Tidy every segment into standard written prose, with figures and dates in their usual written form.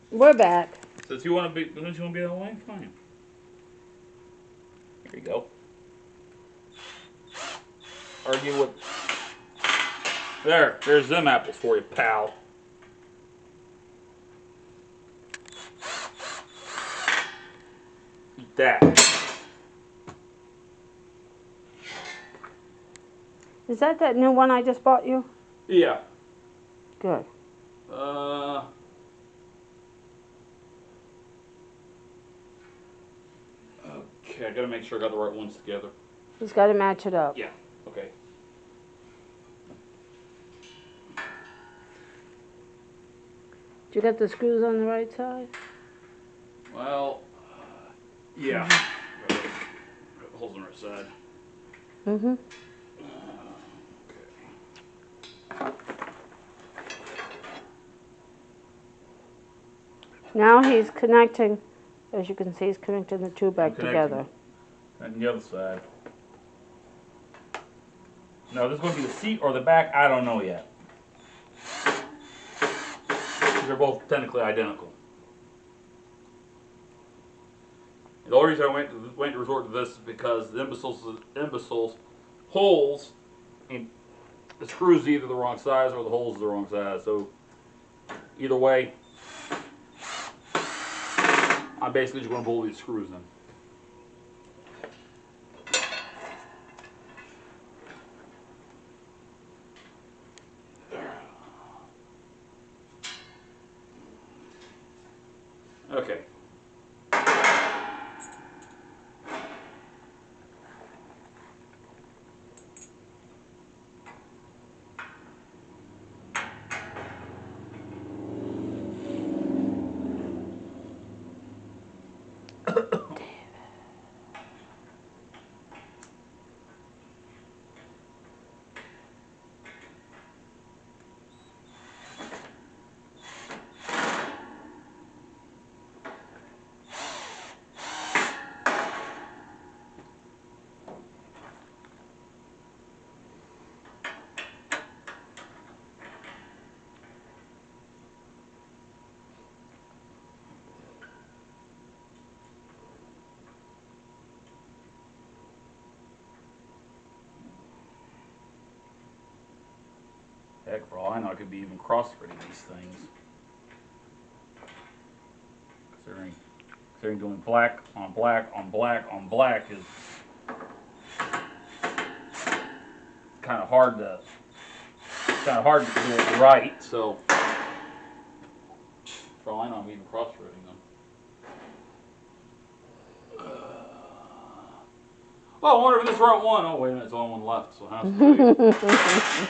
We're back. Since you want to be, don't you want to be that way? Fine. Here you go. Argue with. There's them apples for you, pal. Eat that. Is that new one I just bought you? Yeah. Good. Okay, I gotta make sure I got the right ones together. He's got to match it up. Yeah. Okay. Did you get the screws on the right side? Well, yeah. Got the holes on the right side. Mm-hmm. Now he's connecting, as you can see, he's connecting the two back together. And the other side. Now, this is going to be the seat or the back, I don't know yet. They're both technically identical. The only reason I went to resort to this is because the imbeciles holes, and the screws are either the wrong size or the holes are the wrong size. So either way, I'm basically just going to bolt these screws in. Okay. Heck, for all I know, I could be even cross-threading these things. Considering doing black on black on black on black is kind of hard to do it right. So, for all I know, I'm even cross-threading them. Oh, I wonder if this is the right one. Oh, wait a minute, there's only one left, so it has to be.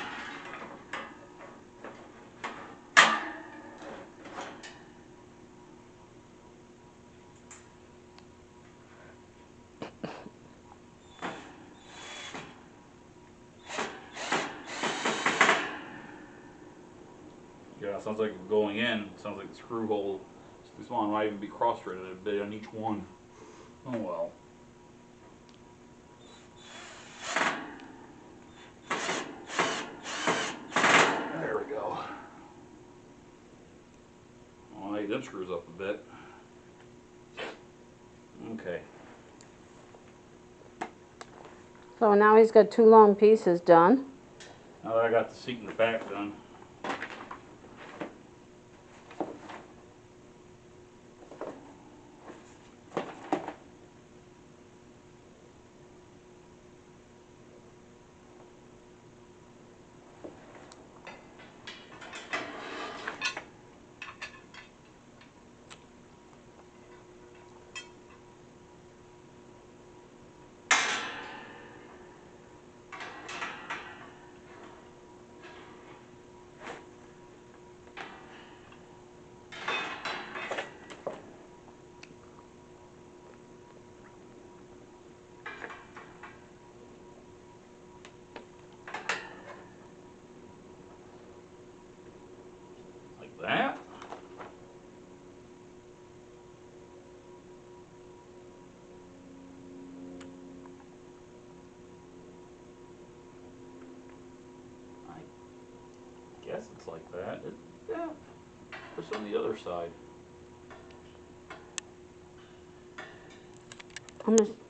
Yeah, it sounds like going in. It sounds like the screw hole. This one might even be cross-threaded a bit on each one. Oh well. There we go. Well, I them screws up a bit. Okay. So now he's got two long pieces done. Now that I got the seat in the back done. Like that. I guess it's like that. Yeah. What's on the other side? I'm just